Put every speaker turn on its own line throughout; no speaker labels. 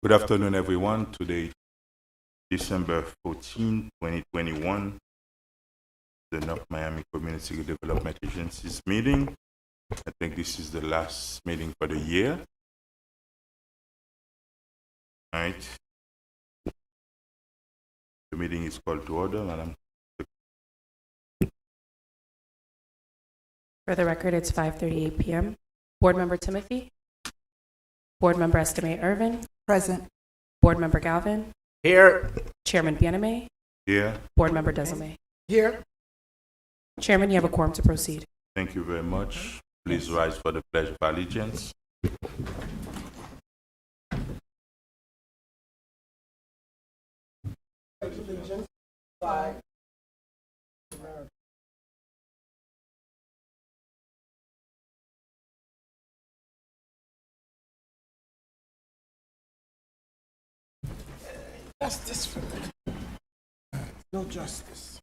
Good afternoon, everyone. Today, December 14, 2021, the North Miami Community Development Agency's meeting. I think this is the last meeting for the year. All right. The meeting is called to order, Madam.
For the record, it's 5:38 p.m. Board Member Timothy. Board Member Estimate Irvin.
Present.
Board Member Galvin.
Here.
Chairman Bieneme.
Here.
Board Member Desame.
Here.
Chairman, you have a quorum to proceed.
Thank you very much. Please rise for the Pledge of Allegiance.
Justice for me. No justice.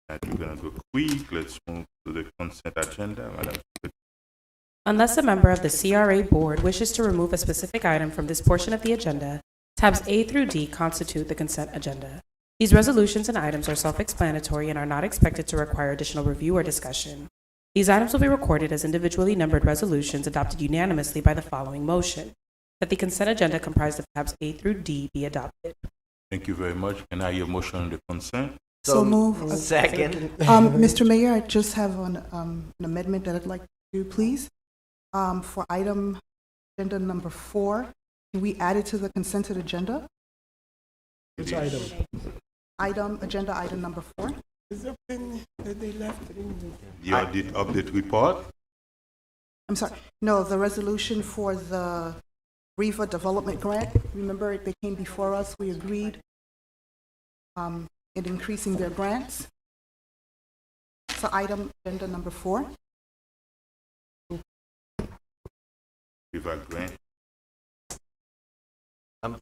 And we're going to go quick. Let's move to the consent agenda, Madam.
Unless a member of the CRA Board wishes to remove a specific item from this portion of the agenda, tabs A through D constitute the consent agenda. These resolutions and items are self-explanatory and are not expected to require additional review or discussion. These items will be recorded as individually numbered resolutions adopted unanimously by the following motion: that the consent agenda comprised of tabs A through D be adopted.
Thank you very much. Can I hear a motion on the consent?
So move.
Second.
Mr. Mayor, I just have an amendment that I'd like to do, please. For item agenda number 4, can we add it to the consented agenda?
Which item?
Agenda item number 4.
Is there been that they left it in
The audit update report.
I'm sorry. No, the resolution for the Riva development grant. Remember, they came before us. We agreed in increasing their grants. So item agenda number 4.
Riva grant.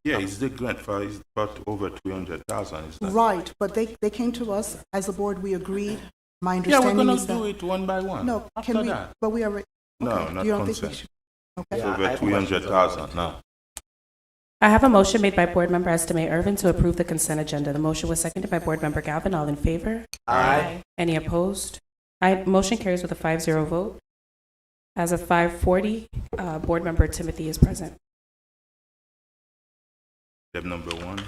Yeah, it's the grant for it's about over 300,000. Is that?
Right, but they came to us as a board. We agreed. My
Yeah, we're
understanding
gonna
is that.
do it one by one.
No,
After
can we?
that.
But we are.
No,
Okay,
not
you don't think we
consent.
should?
It's
Okay.
Yeah, I
over
have
300,000 now.
I have a motion made by Board Member Estimate Irvin to approve the consent agenda. The motion was seconded by Board Member Galvin. All in favor?
Aye.
Any opposed? Motion carries with a 5-0 vote. As of 5:40, Board Member Timothy is present.
Step number 1.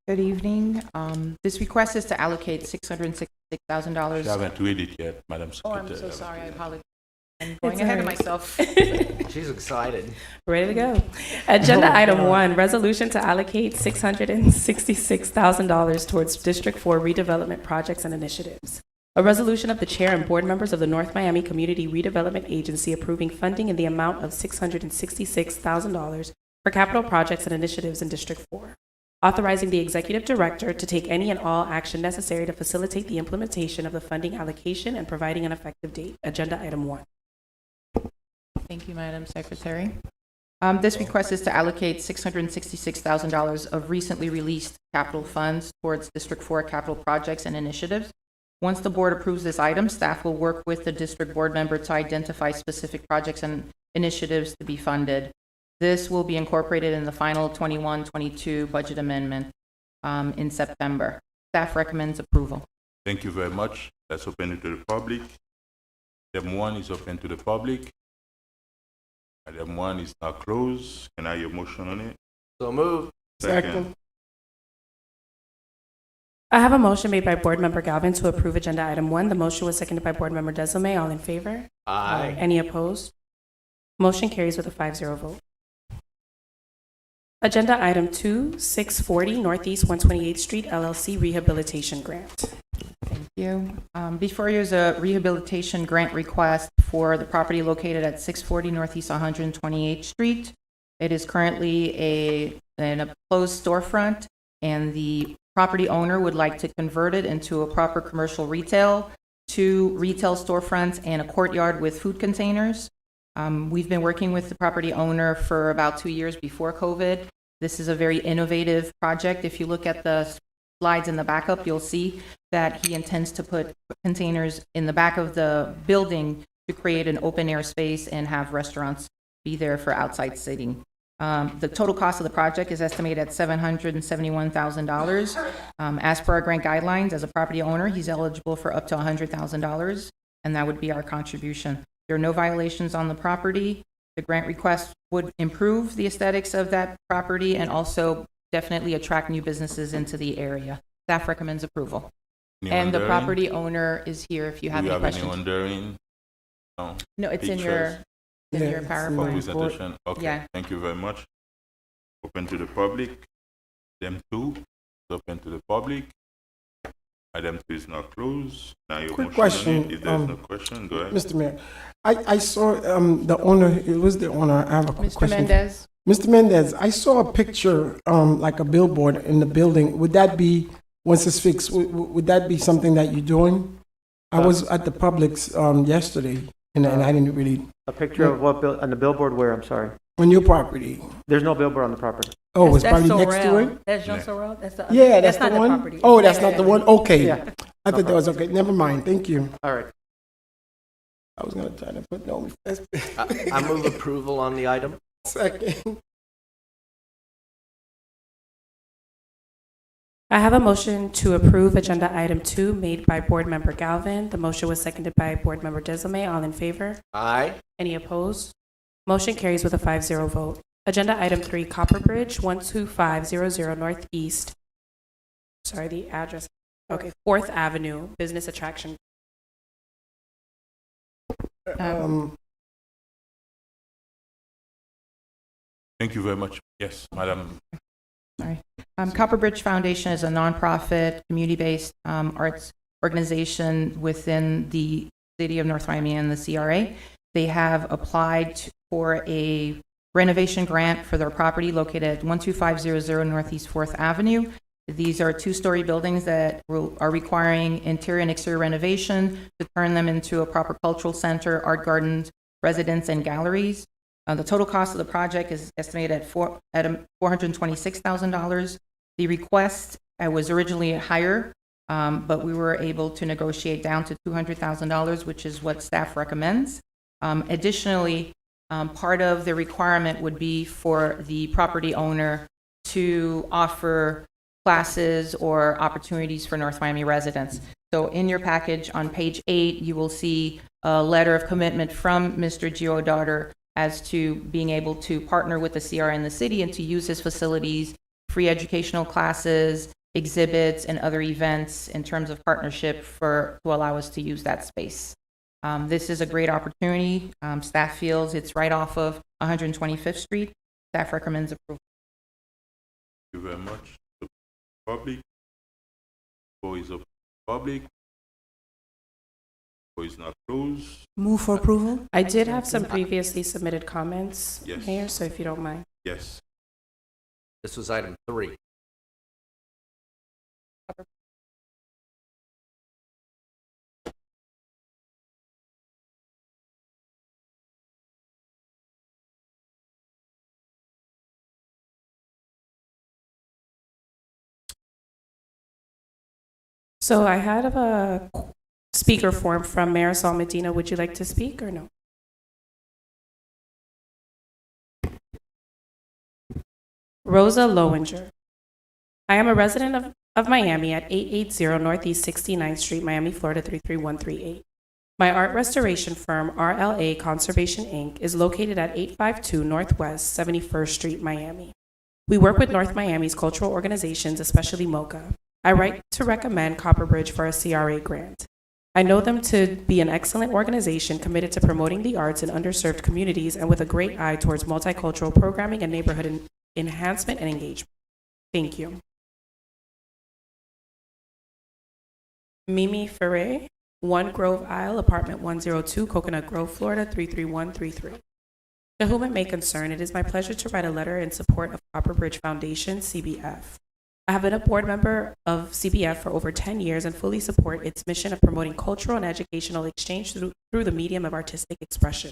Good evening. This request is to allocate $666,000.
You haven't read it yet, Madam
Oh,
Secretary.
I'm so sorry. I apologize. I'm
It's
going ahead of
all right.
myself.
She's excited.
Ready to go. Agenda item 1, resolution to allocate $666,000 towards District 4 redevelopment projects and initiatives. A resolution of the chair and board members of the North Miami Community Redevelopment Agency approving funding in the amount of $666,000 for capital projects and initiatives in District 4. Authorizing the executive director to take any and all action necessary to facilitate the implementation of the funding allocation and providing an effective date. Agenda item 1.
Thank you, Madam Secretary. This request is to allocate $666,000 of recently released capital funds towards District 4 capital projects and initiatives. Once the board approves this item, staff will work with the district board member to identify specific projects and initiatives to be funded. This will be incorporated in the final 21-22 budget amendment in September. Staff recommends approval.
Thank you very much. Let's open it to the public. Item 1 is open to the public. Item 1 is now closed. Can I hear a motion on it?
So move.
Second.
I have a motion made by Board Member Galvin to approve Agenda Item 1. The motion was seconded by Board Member Desame. All in favor?
Aye.
Any opposed? Motion carries with a 5-0 vote. Agenda Item 2, 640 Northeast 128th Street LLC Rehabilitation Grant.
Thank you. Before you is a rehabilitation grant request for the property located at 640 Northeast 128th Street. It is currently in a closed storefront, and the property owner would like to convert it into a proper commercial retail, 2 retail storefronts, and a courtyard with food containers. We've been working with the property owner for about 2 years before COVID. This is a very innovative project. If you look at the slides in the backup, you'll see that he intends to put containers in the back of the building to create an open air space and have restaurants be there for outside seating. The total cost of the project is estimated at $771,000. As per our grant guidelines, as a property owner, he's eligible for up to $100,000, and that would be our contribution. There are no violations on the property. The grant request would improve the aesthetics of that property and also definitely attract new businesses into the area. Staff recommends approval.
Anyone
And the
daring?
property owner is here if you have
Do you
any
have
questions.
anyone daring? No.
No, it's in
Pictures?
your
Yeah, it's in
For
PowerPoint.
my-
presentation? Okay,
Yeah.
thank you very much. Open to the public. Item 2 is open to the public. Item 2 is now closed. Now your
Quick
motion on it.
question,
If there's no question, go ahead.
Mr. Mayor, I saw the owner, it was the owner, I have a quick
Mr.
question.
Mendez?
Mr. Mendez, I saw a picture, like a billboard in the building. Would that be, once it's fixed, would that be something that you're doing? I was at the Publix yesterday, and I didn't really,
A picture of what, on the billboard where, I'm sorry?
on your property.
There's no billboard on the property.
Oh, it's probably next to it?
That's
Yeah.
Jean Sorrell? That's the,
Yeah, that's
not
the one?
property.
Oh, that's not the one? Okay.
Yeah,
I thought that was okay. Never mind. Thank you.
all right.
I was gonna try to put no first.
I move approval on the item.
Second.
I have a motion to approve Agenda Item 2 made by Board Member Galvin. The motion was seconded by Board Member Desamet. All in favor?
Aye.
Any opposed? Motion carries with a 5-0 vote. Agenda Item 3, Copper Bridge, 12500 Northeast. Sorry, the address. Okay, 4th Avenue, Business Attraction.
Thank you very much. Yes, Madam.
Copper Bridge Foundation is a nonprofit, community-based arts organization within the city of North Miami and the CRA. They have applied for a renovation grant for their property located at 12500 Northeast 4th Avenue. These are two-story buildings that are requiring interior and exterior renovation to turn them into a proper cultural center, art gardens, residence, and galleries. The total cost of the project is estimated at $426,000. The request was originally higher, but we were able to negotiate down to $200,000, which is what staff recommends. Additionally, part of the requirement would be for the property owner to offer classes or opportunities for North Miami residents. So in your package on page 8, you will see a letter of commitment from Mr. Giodaughter as to being able to partner with the CRA in the city and to use his facilities, free educational classes, exhibits, and other events in terms of partnership to allow us to use that space. This is a great opportunity. Staff feels it's right off of 125th Street. Staff recommends approval.
Thank you very much. The public. Floor is open to the public. Floor is not closed.
Move for approval?
I did have some previously submitted comments,
Yes.
Mayor, so if you don't mind.
Yes.
This was item 3.
So I had a speaker form from Marisol Medina. Would you like to speak or no? Rosa Lowinger. I am a resident of Miami at 880 Northeast 69th Street, Miami, Florida 33138. My art restoration firm, RLA Conservation Inc., is located at 852 Northwest 71st Street, Miami. We work with North Miami's cultural organizations, especially MOCA. I write to recommend Copper Bridge for a CRA grant. I know them to be an excellent organization committed to promoting the arts in underserved communities and with a great eye towards multicultural programming and neighborhood enhancement and engagement. Thank you. Mimi Ferre, 1 Grove Isle, apartment 102, Coconut Grove, Florida 33133. To whom it may concern, it is my pleasure to write a letter in support of Copper Bridge Foundation, CBF. I have been a board member of CBF for over 10 years and fully support its mission of promoting cultural and educational exchange through the medium of artistic expression.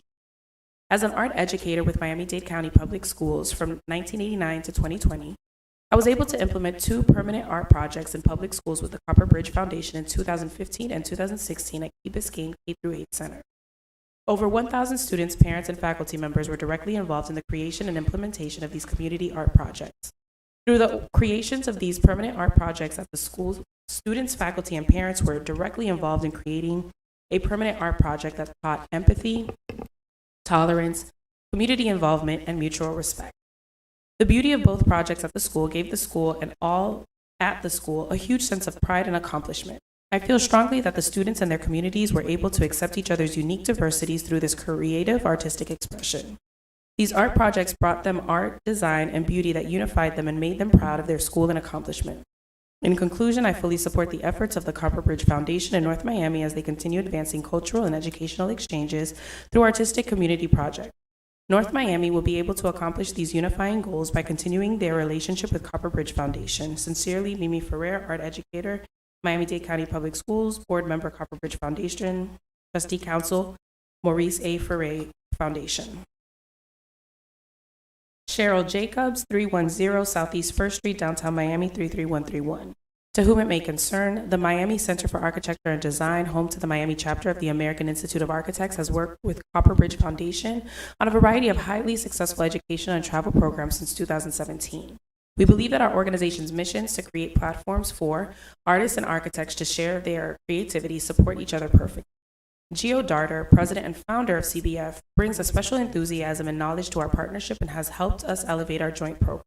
As an art educator with Miami-Dade County Public Schools from 1989 to 2020, I was able to implement 2 permanent art projects in public schools with the Copper Bridge Foundation in 2015 and 2016 at Key Biscayne K-8 Center. Over 1,000 students, parents, and faculty members were directly involved in the creation and implementation of these community art projects. Through the creations of these permanent art projects at the schools, students, faculty, and parents were directly involved in creating a permanent art project that taught empathy, tolerance, community involvement, and mutual respect. The beauty of both projects at the school gave the school and all at the school a huge sense of pride and accomplishment. I feel strongly that the students and their communities were able to accept each other's unique diversities through this creative artistic expression. These art projects brought them art, design, and beauty that unified them and made them proud of their school and accomplishment. In conclusion, I fully support the efforts of the Copper Bridge Foundation in North Miami as they continue advancing cultural and educational exchanges through artistic community projects. North Miami will be able to accomplish these unifying goals by continuing their relationship with Copper Bridge Foundation. Sincerely, Mimi Ferrer, art educator, Miami-Dade County Public Schools, board member, Copper Bridge Foundation, trustee council, Maurice A. Ferrer Foundation. Cheryl Jacobs, 310 Southeast First Street, downtown Miami, 33131. To whom it may concern, the Miami Center for Architecture and Design, home to the Miami chapter of the American Institute of Architects, has worked with Copper Bridge Foundation on a variety of highly successful educational and travel programs since 2017. We believe that our organization's mission is to create platforms for artists and architects to share their creativity, support each other perfectly. Gio Darter, president and founder of CBF, brings a special enthusiasm and knowledge to our partnership and has helped us elevate our joint program.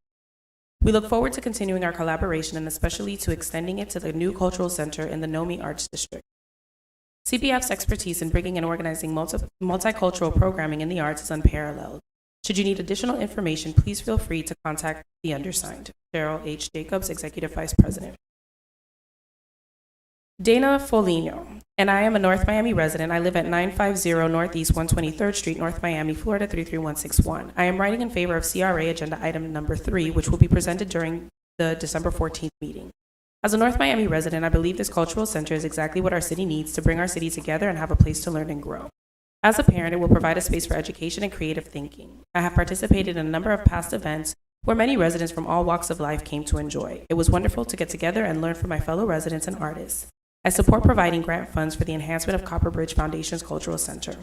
We look forward to continuing our collaboration and especially to extending it to the new cultural center in the Nomi Arts District. CBF's expertise in bringing and organizing multicultural programming in the arts is unparalleled. Should you need additional information, please feel free to contact the undersigned. Cheryl H. Jacobs, Executive Vice President. Dana Folino, and I am a North Miami resident. I live at 950 Northeast 123rd Street, North Miami, Florida 33161. I am writing in favor of CRA Agenda Item Number 3, which will be presented during the December 14th meeting. As a North Miami resident, I believe this cultural center is exactly what our city needs to bring our city together and have a place to learn and grow. As a parent, it will provide a space for education and creative thinking. I have participated in a number of past events where many residents from all walks of life came to enjoy. It was wonderful to get together and learn from my fellow residents and artists. I support providing grant funds for the enhancement of Copper Bridge Foundation's Cultural Center.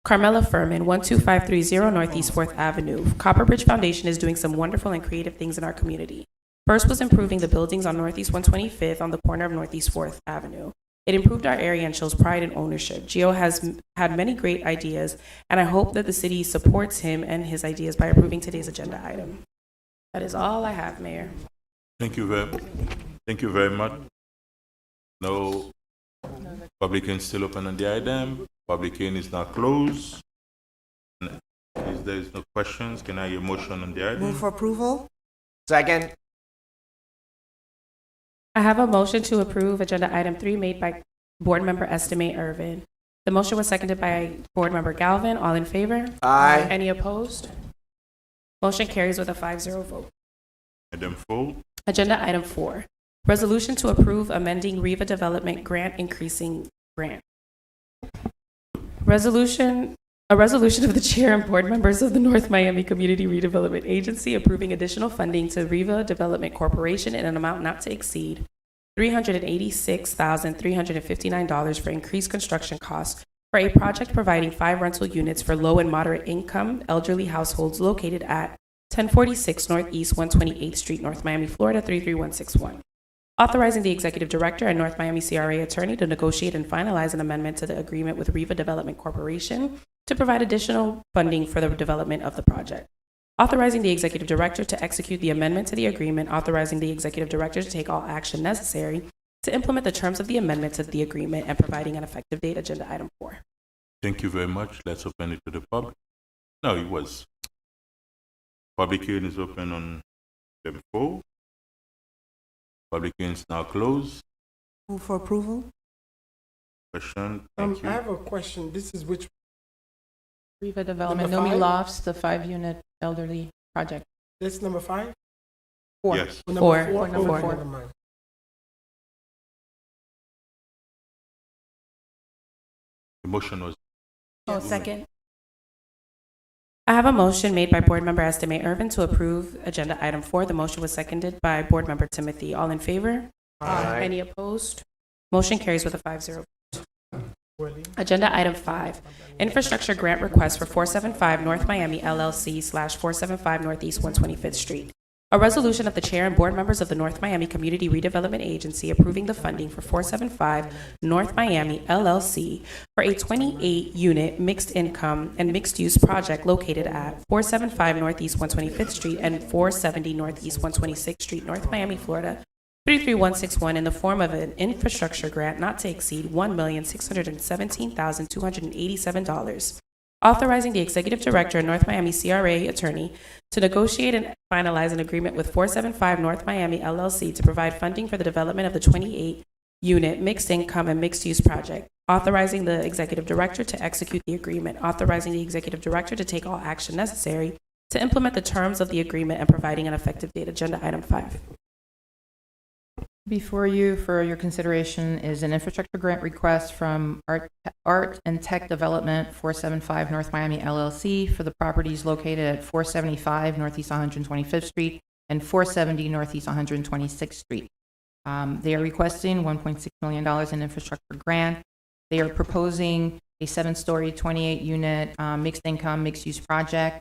Carmela Furman, 12530 Northeast 4th Avenue. Copper Bridge Foundation is doing some wonderful and creative things in our community. First was improving the buildings on Northeast 125th on the corner of Northeast 4th Avenue. It improved our area and shows pride and ownership. Gio has had many great ideas, and I hope that the city supports him and his ideas by approving today's agenda item. That is all I have, Mayor.
Thank you very much. No public hearing still open on the item. Public hearing is now closed. If there is no questions, can I hear a motion on the item?
Move for approval?
Second.
I have a motion to approve agenda item 3 made by board member Estimate Irvin. The motion was seconded by board member Galvin. All in favor?
Aye.
Any opposed? Motion carries with a 5-0 vote.
Item 4.
Agenda item 4, resolution to approve amending Riva Development Grant increasing grant. A resolution of the chair and board members of the North Miami Community Redevelopment Agency approving additional funding to Riva Development Corporation in an amount not to exceed $386,359 for increased construction costs for a project providing 5 rental units for low and moderate income elderly households located at 1046 Northeast 128th Street, North Miami, Florida 33161. Authorizing the executive director and North Miami CRA attorney to negotiate and finalize an amendment to the agreement with Riva Development Corporation to provide additional funding for the development of the project. Authorizing the executive director to execute the amendment to the agreement, authorizing the executive director to take all action necessary to implement the terms of the amendment to the agreement, and providing an effective date. Agenda item 4.
Thank you very much. Let's open it to the public. No, it was. Public hearing is open on item 4. Public hearing is now closed.
Move for approval?
Question? Thank
I
you.
have a question. This is which,
Riva Development,
Number
Nomi
5?
Lofts, the 5-unit elderly project.
this number 5?
4.
Yes.
Or
Four.
number 4?
Number
Oh,
four.
never mind.
The motion was.
Oh, second. I have a motion made by Board Member Estime Irvin to approve Agenda Item 4. The motion was seconded by Board Member Timothy. All in favor?
Aye.
Any opposed? Motion carries with a 5-0 vote. Agenda Item 5, Infrastructure Grant Request for 475 North Miami LLC / 475 Northeast 125th Street. A resolution of the Chair and Board members of the North Miami Community Redevelopment Agency approving the funding for 475 North Miami LLC for a 28-unit mixed income and mixed-use project located at 475 Northeast 125th Street and 470 Northeast 126th Street, North Miami, Florida, 33161 in the form of an infrastructure grant not to exceed $1,617,287, authorizing the Executive Director and North Miami CRA Attorney to negotiate and finalize an agreement with 475 North Miami LLC to provide funding for the development of the 28-unit mixed income and mixed-use project, authorizing the Executive Director to execute the agreement, authorizing the Executive Director to take all action necessary to implement the terms of the agreement, and providing an effective date. Agenda Item 5.
Before you for your consideration is an infrastructure grant request from Art and Tech Development 475 North Miami LLC for the properties located at 475 Northeast 125th Street and 470 Northeast 126th Street. They are requesting $1.6 million in infrastructure grant. They are proposing a 7-story, 28-unit mixed income, mixed-use project.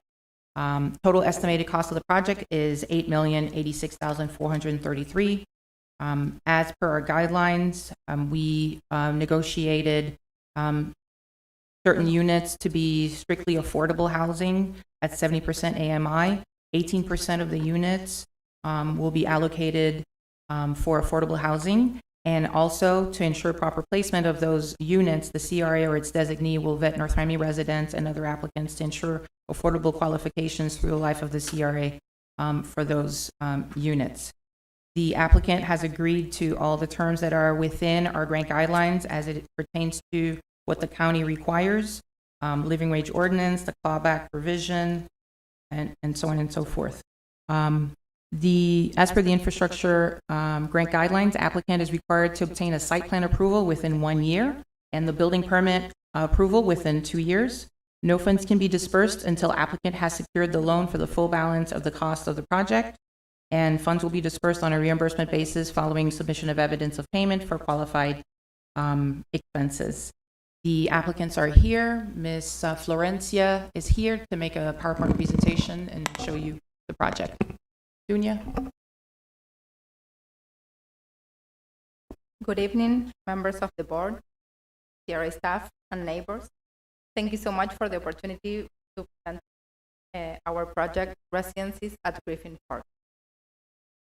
Total estimated cost of the project is $8,086,433. As per our guidelines, we negotiated certain units to be strictly affordable housing at 70% AMI. 18% of the units will be allocated for affordable housing. And also, to ensure proper placement of those units, the CRA or its designee will vet North Miami residents and other applicants to ensure affordable qualifications through the life of the CRA for those units. The applicant has agreed to all the terms that are within our grant guidelines as it pertains to what the county requires, living wage ordinance, the clawback provision, and so on and so forth. As per the infrastructure grant guidelines, applicant is required to obtain a site plan approval within 1 year and the building permit approval within 2 years. No funds can be dispersed until applicant has secured the loan for the full balance of the cost of the project, and funds will be dispersed on a reimbursement basis following submission of evidence of payment for qualified expenses. The applicants are here. Ms. Florencia is here to make a PowerPoint presentation and show you the project. Dunya?
Good evening, members of the board, CRA staff, and neighbors. Thank you so much for the opportunity to present our project, Residences at Griffin Park.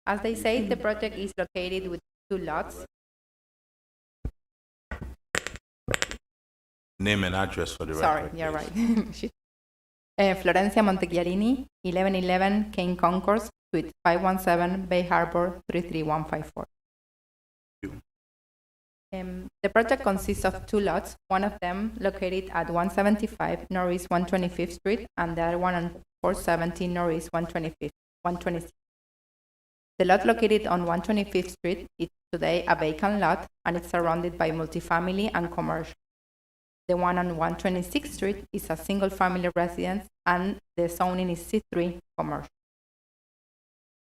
As they say, the project is located with 2 lots.
Name and address for the
Sorry,
record.
you're
please.
right. Florencia Montechiarini, 1111 Kane Concourse, Suite 517, Bay Harbor, 33154. The project consists of 2 lots, one of them located at 175 Northeast 125th Street and the other one on 470 Northeast 126th. The lot located on 125th Street is today a vacant lot and it's surrounded by multifamily and commercial. The one on 126th Street is a single-family residence and the zoning is C3 commercial.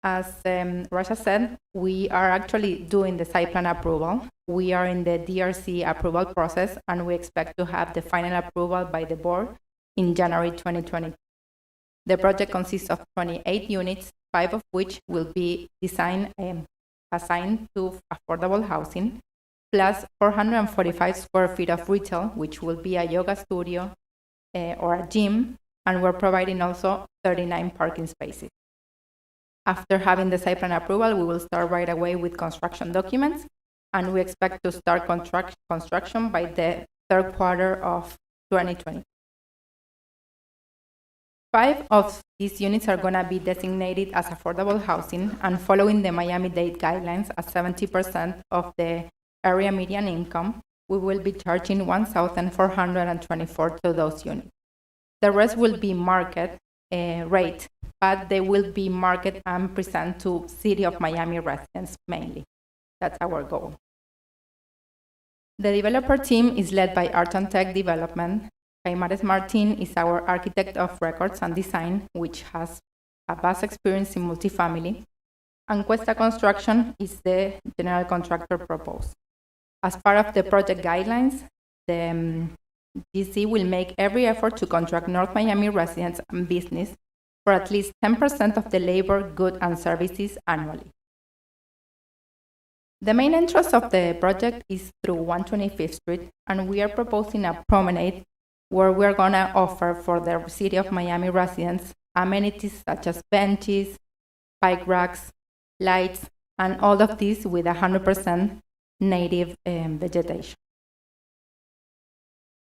As Rasha said, we are actually doing the site plan approval. We are in the DRC approval process and we expect to have the final approval by the board in January 2020. The project consists of 28 units, 5 of which will be assigned to affordable housing, plus 445 square feet of retail, which will be a yoga studio or a gym, and we're providing also 39 parking spaces. After having the site plan approval, we will start right away with construction documents, and we expect to start construction by the 3rd quarter of 2020. 5 of these units are going to be designated as affordable housing, and following the Miami-Dade guidelines at 70% of the area median income, we will be charging $1,424 to those units. The rest will be market rate, but they will be market and present to City of Miami residents mainly. That's our goal. The developer team is led by Art and Tech Development, Caimares Martin is our architect of records and design, which has a vast experience in multifamily. And Cuesta Construction is the general contractor proposed. As part of the project guidelines, the GC will make every effort to contract North Miami residents and business for at least 10% of the labor, goods, and services annually. The main entrance of the project is through 125th Street, and we are proposing a promenade where we're going to offer for the City of Miami residents amenities such as benches, bike racks, lights, and all of this with 100% native vegetation.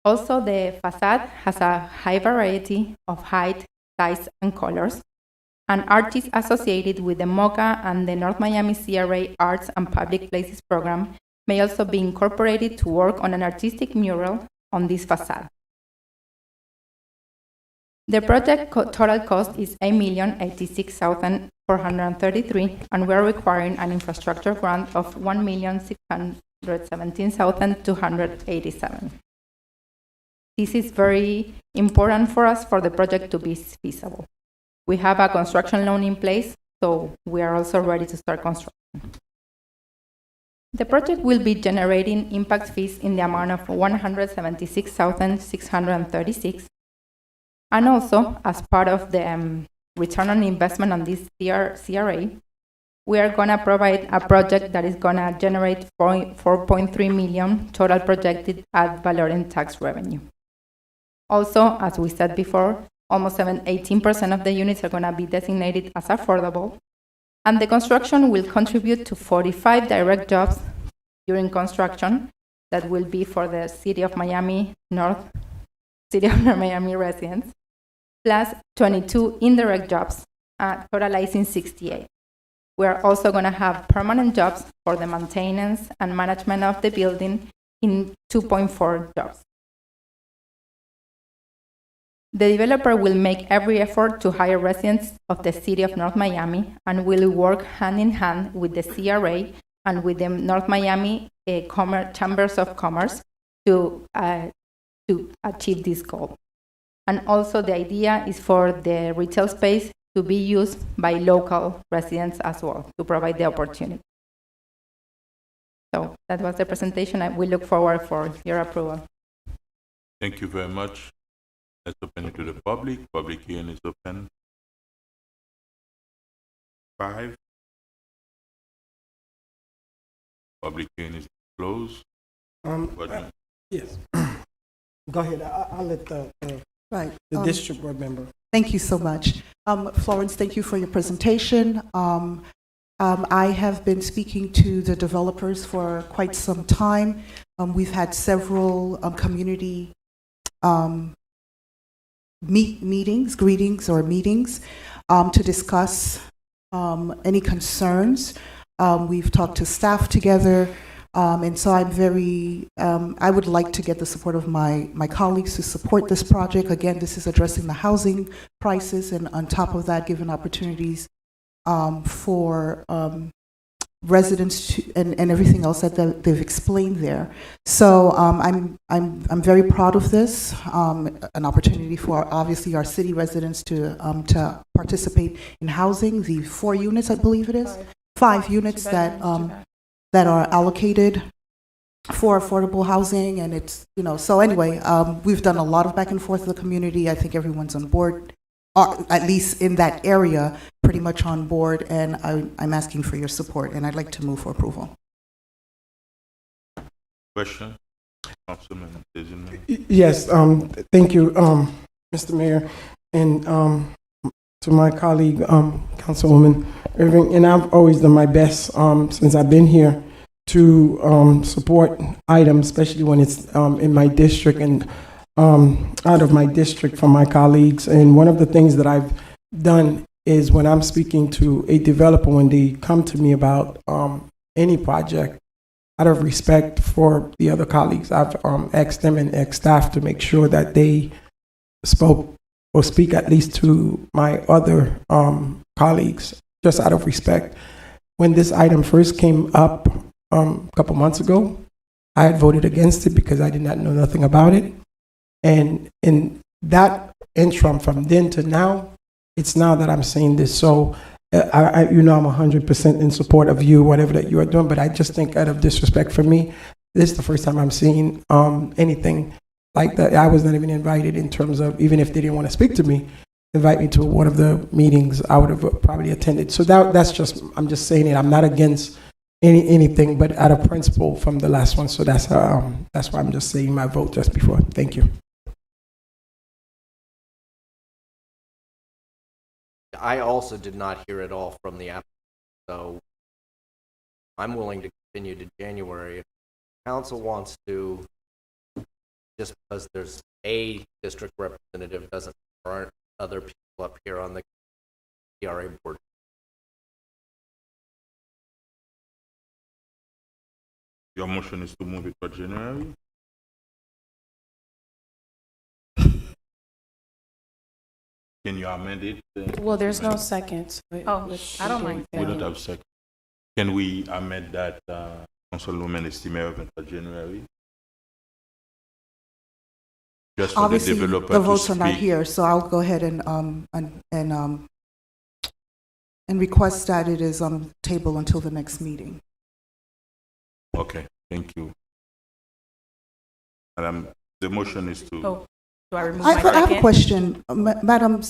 Also, the facade has a high variety of height, size, and colors, and artists associated with the MOCA and the North Miami CRA Arts and Public Places program may also be incorporated to work on an artistic mural on this facade. The project total cost is $8,086,433, and we're requiring an infrastructure grant of $1,617,287. This is very important for us for the project to be feasible. We have a construction loan in place, so we are also ready to start construction. The project will be generating impact fees in the amount of $176,636. And also, as part of the return on investment on this CRA, we are going to provide a project that is going to generate $4.3 million total projected ad valorem tax revenue. Also, as we said before, almost 18% of the units are going to be designated as affordable, and the construction will contribute to 45 direct jobs during construction that will be for the City of Miami residents, plus 22 indirect jobs, totalizing 68. We are also going to have permanent jobs for the maintenance and management of the building in 2.4 jobs. The developer will make every effort to hire residents of the City of North Miami and will work hand in hand with the CRA and with the North Miami Chambers of Commerce to achieve this goal. And also the idea is for the retail space to be used by local residents as well, to provide the opportunity. So that was the presentation. We look forward for your approval.
Thank you very much. Let's open it to the public. Public hearing is open. 5. Public hearing is closed.
Yes. Go ahead. I'll let the
Right.
district board member.
Thank you so much. Florence, thank you for your presentation. I have been speaking to the developers for quite some time. We've had several community meetings to discuss any concerns. We've talked to staff together, and so I'm very, I would like to get the support of my colleagues to support this project. Again, this is addressing the housing prices, and on top of that, giving opportunities for residents to, and everything else that they've explained there. So I'm very proud of this, an opportunity for obviously our city residents to participate in housing. The 4 units, I believe it is, 5 units that are allocated for affordable housing, and it's, so anyway, we've done a lot of back and forth with the community. I think everyone's on board, or at least in that area, pretty much on board, and I'm asking for your support, and I'd like to move for approval.
Question? Councilman Designate.
Yes, thank you, Mr. Mayor, and to my colleague, Councilwoman Irving, and I've always done my best since I've been here to support items, especially when it's in my district and out of my district from my colleagues. And one of the things that I've done is when I'm speaking to a developer, when they come to me about any project, out of respect for the other colleagues, I've asked them and asked staff to make sure that they spoke or speak at least to my other colleagues, just out of respect. When this item first came up a couple months ago, I had voted against it because I did not know nothing about it. And in that interim from then to now, it's now that I'm saying this. So, you know, I'm 100% in support of you, whatever that you are doing, but I just think out of disrespect for me, this is the first time I'm seeing anything like that. I was not even invited in terms of, even if they didn't want to speak to me, invite me to one of the meetings, I would have probably attended. So that's just, I'm just saying it. I'm not against anything, but out of principle from the last one. So that's why I'm just saying my vote just before. Thank you.
I also did not hear it all from the applicant, so I'm willing to continue to January. If council wants to, just because there's a district representative doesn't, there aren't other people up here on the CRA board.
Your motion is to move it for January? Can you amend it?
Well, there's no second.
Oh, I don't mind.
We don't have a second. Can we amend that, Councilwoman Estimer, for January? Just for the
Obviously,
developer
the
to
votes are not
speak.
here, so I'll go ahead and request that it is on the table until the next meeting.
Okay, thank you. Madam, the motion is to,
Oh, do I remove
I
my
have a
second?
question, Madam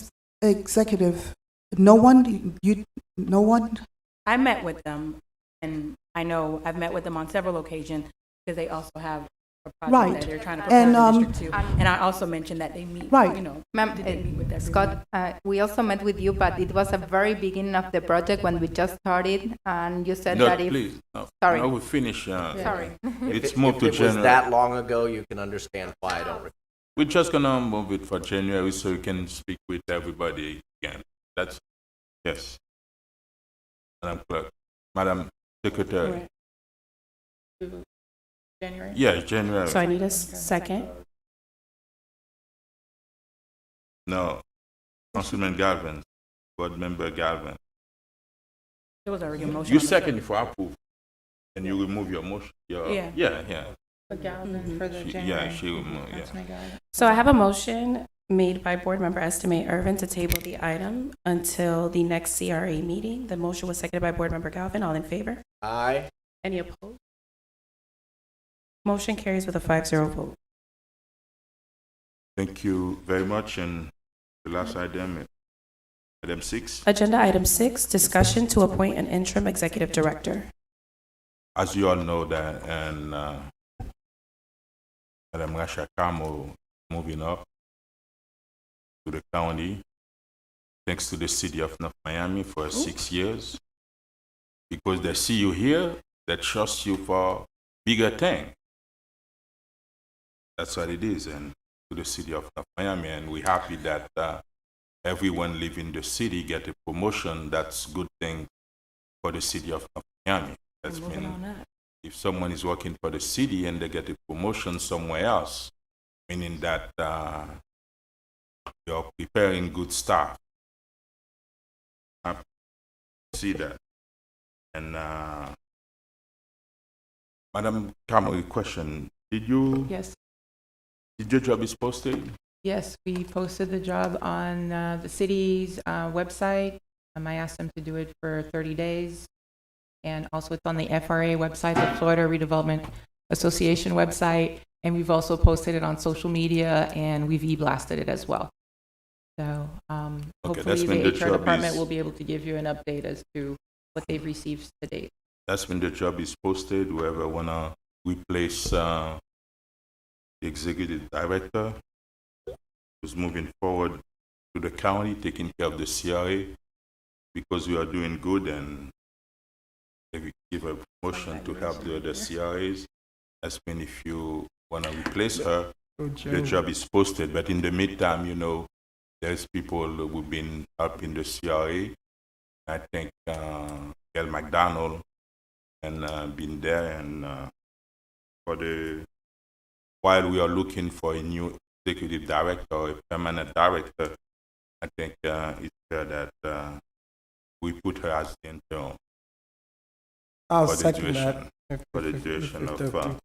Executive. No one.
I met with them, and I know I've met with them on several occasions because they also have a project
Right.
that they're trying to
And,
propose the district to. And I also mentioned that they meet,
Right.
you know,
Ma'am,
did they meet with everyone?
Scott, we also met with you, but it was a very beginning of the project when we just started, and you said
no,
that if,
please, no.
Sorry.
No, we finish,
sorry.
it's moved to
If it was
January.
that long ago, you can understand why I don't recall.
We're just gonna move it for January so you can speak with everybody again. That's, yes. Madam Clerk, Madam Secretary.
January?
Yeah, January.
So I need a second.
No, Councilman Galvin, Board Member Galvin.
There was already a motion.
You
on the
second for approve, and you remove your motion.
Yeah.
Yeah.
For Galvin, for the
She-
January.
yeah, she will move, yeah.
Councilman Galvin.
So I have a motion made by Board Member Estimate Irvin to table the item until the next CRA meeting. The motion was seconded by Board Member Galvin. All in favor?
Aye.
Any opposed? Motion carries with a 5-0 vote.
Thank you very much, and the last item, item 6.
Agenda item 6, discussion to appoint an interim executive director.
As you all know that, and Madam Rasha Kamo moving up to the county, thanks to the city of North Miami for 6 years, because they see you here, they trust you for bigger thing. That's what it is, and to the city of North Miami, and we're happy that everyone living in the city get a promotion. That's a good thing for the city of North Miami. That's
Moving
meaning
on that.
if someone is working for the city and they get a promotion somewhere else, meaning that you're preparing good staff. I see that. And Madam Kamari, question: Did
Yes,
your job is posted?
yes, we posted the job on the city's website. I asked them to do it for 30 days. And also it's on the FRA website, the Florida Redevelopment Association website. And we've also posted it on social media, and we've e-blasted it as well. So
Okay,
hopefully
that's when
the
the
HR
job
department
is-
will be able to give you an update as to what they've received to date.
That's when the job is posted. Whoever wanna replace the executive director who's moving forward to the county, taking care of the CRA, because we are doing good, and if we give a promotion to help the other CRAs, that's when if you wanna replace her, the job is posted. But in the meantime, you know, there's people who've been helping the CRA. I think Gail McDonald and been there, and while we are looking for a new executive director or a permanent director, I think it's fair that we put her as the interim
I'll
for the
second
duration,
that.
for the duration of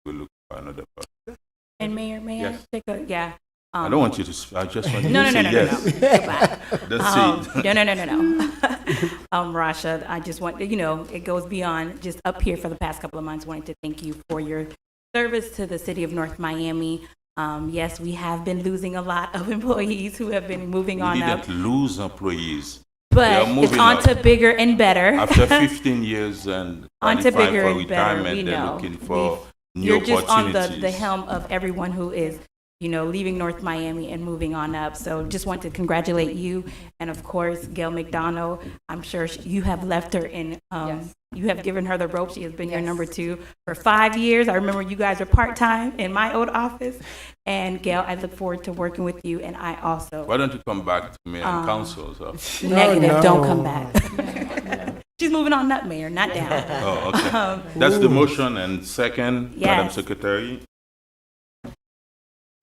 we look for another person.
And Mayor, may I
Yes.
take a, yeah.
I don't want you to, I just want you
No,
to
no,
say
no, no,
yes.
no, no. Goodbye.
That's it.
No. Rasha, I just want, it goes beyond just up here for the past couple of months, wanting to thank you for your service to the city of North Miami. Yes, we have been losing a lot of employees who have been moving
We
on up,
didn't lose employees.
but
are
it's
moving
on
up.
to bigger and better.
After 15 years and
On to
qualifying
bigger
for
and better, we
retirement, they're
know.
looking for new
You're just on
opportunities.
the helm of everyone who is, leaving North Miami and moving on up. So just want to congratulate you. And of course, Gail McDonald, I'm sure you have left her in,
Yes.
you have given her the rope. She has been your
Yes.
number 2 for 5 years. I remember you guys were part-time in my old office. And Gail, I look forward to working with you. And I also,
Why don't you come back to me and council? So.
negative, don't come
no.
back. She's moving on up, Mayor, not down.
Oh, okay. That's the motion. And second, Madam
Yes.
Secretary.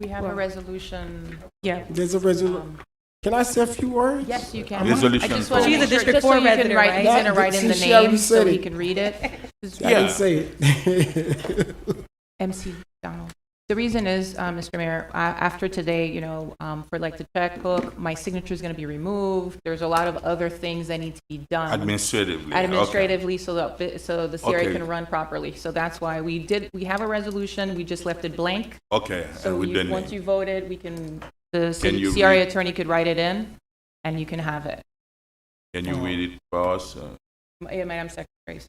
We have a resolution.
Yeah.
There's a resolution. Can I say a few words?
Yes, you can.
Resolution
I just
for-
want to
She's a
make sure,
District
just so
4
you can
resident,
write,
right?
he's going to write in the
She already
name so
said
he
it.
can read it.
I
Yeah.
didn't say it.
MC Donald. The reason is, Mr. Mayor, after today, for like the checkbook, my signature is going to be removed. There's a lot of other things that need to be done
Administratively.
administratively so the CRA
Okay.
can run properly. So that's why we have a resolution. We just left it blank.
Okay.
So
and with the
once
name.
you voted, the
Can you
CRA
read-
attorney could write it in, and you can have it.
Can you read it for us?
Yeah, Madam Secretary.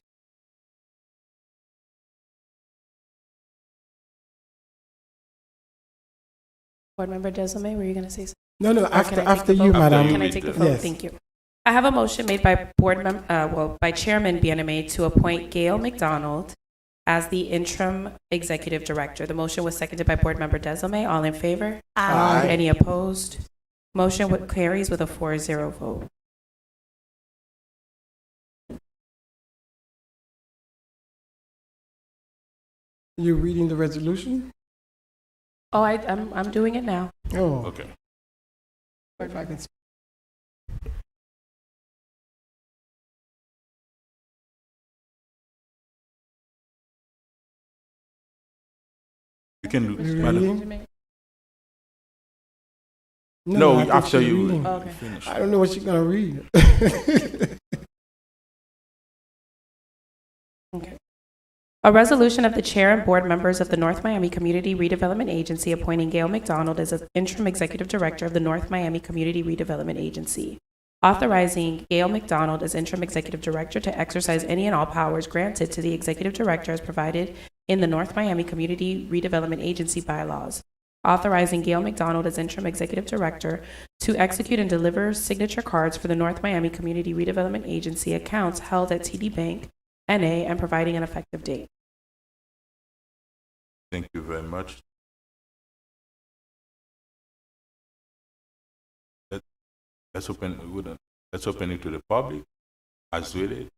Board Member Desome, were you going to say something?
No,
Or can I take
after
the
you,
vote?
After
madam.
you.
Can I
read
take the
the-
vote?
Yes.
Thank you. I have a motion made by by Chairman BNMA to appoint Gail McDonald as the interim executive director. The motion was seconded by Board Member Desome. All in favor?
Aye.
Any opposed? Motion carries with a 4-0 vote.
You reading the resolution?
Oh, I'm doing it now.
Oh.
Okay.
If I can
You can do
You
Madam.
reading?
No,
I think
after
she's
you
reading.
Okay.
finish.
I don't know what she's gonna read.
A resolution of the Chair and Board members of the North Miami Community Redevelopment Agency appointing Gail McDonald as the interim executive director of the North Miami Community Redevelopment Agency, authorizing Gail McDonald as interim executive director to exercise any and all powers granted to the executive director as provided in the North Miami Community Redevelopment Agency bylaws, authorizing Gail McDonald as interim executive director to execute and deliver signature cards for the North Miami Community Redevelopment Agency accounts held at TD Bank, NA, and providing an effective date.
Thank you very much. Let's open it to the public. As read it. Do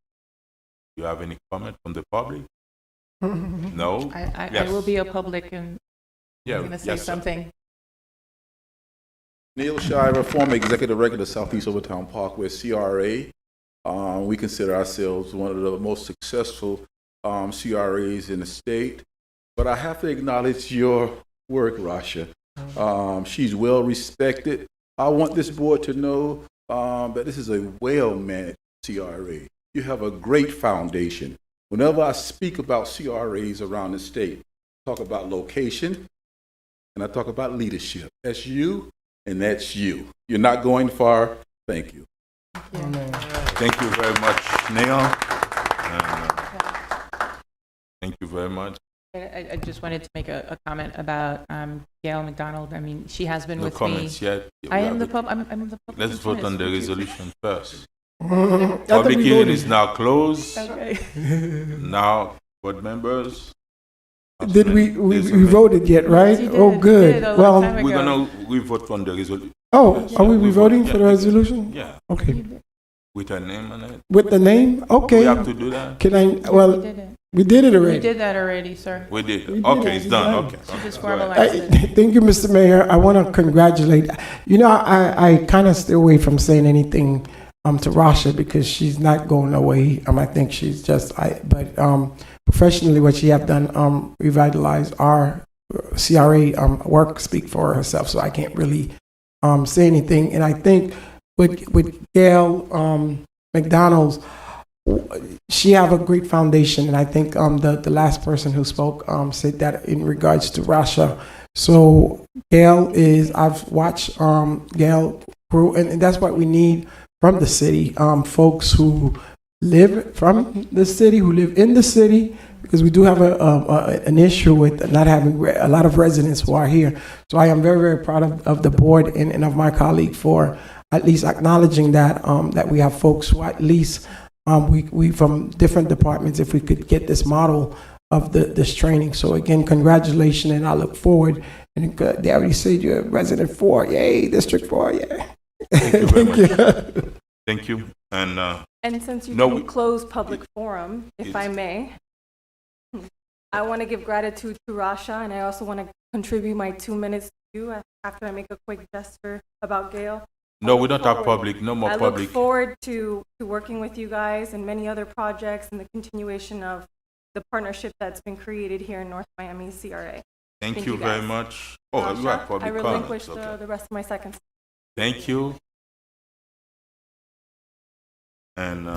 you have any comment from the public? No?
I
Yes.
will be a public and
Yeah,
I'm going to say
yes, sir.
something.
Neil Shire, former executive director of Southeast Overtown Parkway, CRA. We consider ourselves one of the most successful CRAs in the state. But I have to acknowledge your work, Rasha. She's well respected. I want this board to know that this is a well-managed CRA. You have a great foundation. Whenever I speak about CRAs around the state, I talk about location and I talk about leadership. That's you. And that's you. You're not going far. Thank you.
Thank you very much, Neil. Thank you very much.
I just wanted to make a comment about Gail McDonald. I mean, she has been
No
with
comments
me.
yet.
I
We
am
have
the I'm the public.
Let's vote on the
witness.
resolution first.
I thought
Public
we
hearing
voted.
is now closed.
Okay.
Now, board members.
Did we
Councilman,
voted yet, right?
You
Oh,
did.
good.
You did a long
Well,
time
We're
ago.
we vote on the resolution.
oh, are we voting for the
Yeah.
resolution?
Yeah,
Okay.
with a name on it.
With the name?
We
Okay.
have to do that.
Can I,
We
well,
did it.
we did it
We
already.
did that already, sir.
We did.
We did
Okay,
it.
it's
It's
done.
done.
Okay.
She just
Go ahead.
formalized it.
Thank you, Mr. Mayor. I want to congratulate. You know, I kind of stay away from saying anything to Rasha because she's not going away. I think she's just. But professionally, what she have done revitalized our CRA work speak for herself, so I can't really say anything. And I think with Gail McDonald's, she have a great foundation, and I think the last person who spoke said that in regards to Russia. So Gail is, I've watched Gail grow, and that's what we need from the city, folks who live from the city, who live in the city, because we do have an issue with not having a lot of residents who are here. So I am very, very proud of the board and of my colleague for at least acknowledging that that we have folks who at least we from different departments, if we could get this model of this training. So again, congratulations, and I look forward. And they already said you're resident 4, yay, District 4, yeah.
Thank you very much. Thank you.
And since you
No,
didn't close public forum, if I may, I want to give gratitude to Rasha, and I also want to contribute my 2 minutes to you after I make a quick gesture about Gail.
No, we don't have public, no more
I
public.
look forward to working with you guys and many other projects and the continuation of the partnership that's been created here in North Miami CRA.
Thank
Thank
you
you,
very
guys.
much. Oh, you
Rasha,
have public
I relinquish
comments. Okay.
the rest of my seconds.
Thank you. And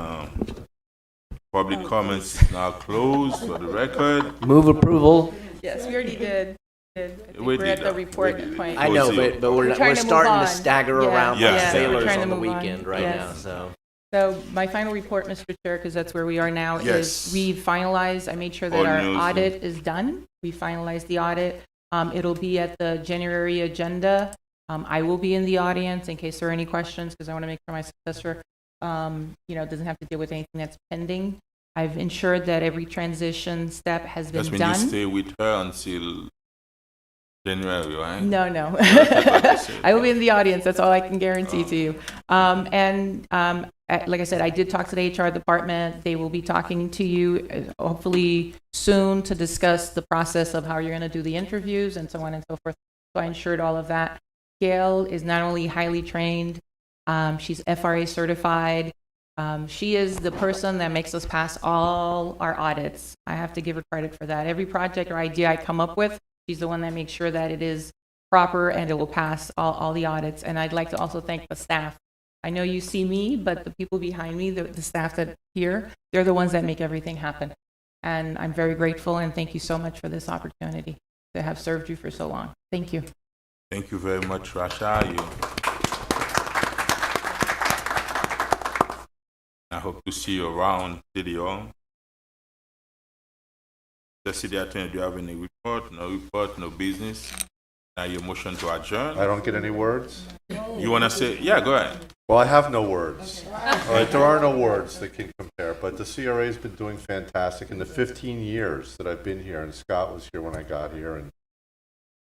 public comments is now closed for the record.
Move approval.
Yes, we already did. I think
We
we're at
did
the
that.
report
We did.
point.
I know,
Zero.
but
We're trying
we're
to move
starting to
on.
stagger
Yeah.
around
Yeah.
like
Yeah.
sailors
We're trying to
on the
move on.
weekend right
Yes.
now, so.
So my final report, Mr. Chair, because that's where we are now,
Yes.
is we finalized, I made sure that
All
our
news.
audit is done. We finalized the audit. It'll be at the January agenda. I will be in the audience in case there are any questions, because I want to make sure my successor, doesn't have to deal with anything that's pending. I've ensured that every transition step has been
That's when you
done.
stay with her until January, right?
No.
That's what I said.
I will be in the audience. That's all I can guarantee to you. Like I said, I did talk to the HR department. They will be talking to you hopefully soon to discuss the process of how you're going to do the interviews and so on and so forth. So I ensured all of that. Gail is not only highly trained, she's FRA certified. She is the person that makes us pass all our audits. I have to give her credit for that. Every project or idea I come up with, she's the one that makes sure that it is proper and it will pass all the audits. And I'd like to also thank the staff. I know you see me, but the people behind me, the staff that here, they're the ones that make everything happen. And I'm very grateful, and thank you so much for this opportunity to have served you for so long. Thank you.
Thank you very much, Rasha. I hope to see you around City Hall. The city attorney, do you have any report? No report, no business. Now your motion to adjourn.
I don't get any words?
You want to say? Yeah, go ahead.
Well, I have no words. All right, there are no words that can compare, but the CRA's been doing fantastic in the 15 years that I've been here, and Scott was here when I got here, and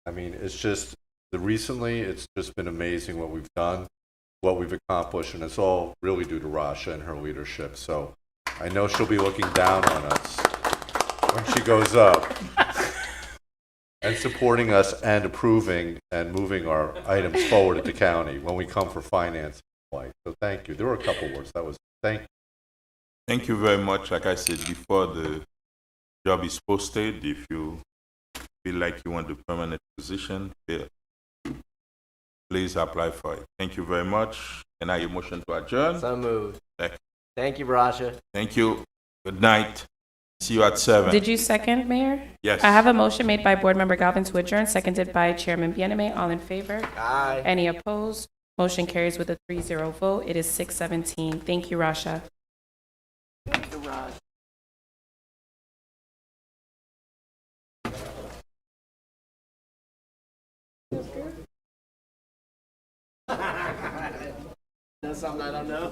I mean, it's just, recently, it's just been amazing what we've done, what we've accomplished, and it's all really due to Rasha and her leadership, so I know she'll be looking down on us when she goes up and supporting us and approving and moving our items forward at the county when we come for finance. So thank you. There were a couple words. That was thank you.
Thank you very much. Like I said before, the job is posted. If you feel like you want the permanent position, please apply for it. Thank you very much. And now your motion to adjourn.
So moved.
Second.
Thank you, Rasha.
Thank you. Good night. See you at 7.
Did you second, Mayor?
Yes.
I have a motion made by Board Member Galvin to adjourn, seconded by Chairman Bieneme. All in favor?
Aye.
Any opposed? Motion carries with a 3-0 vote. It is 6:17. Thank you, Rasha.
That's something I don't know.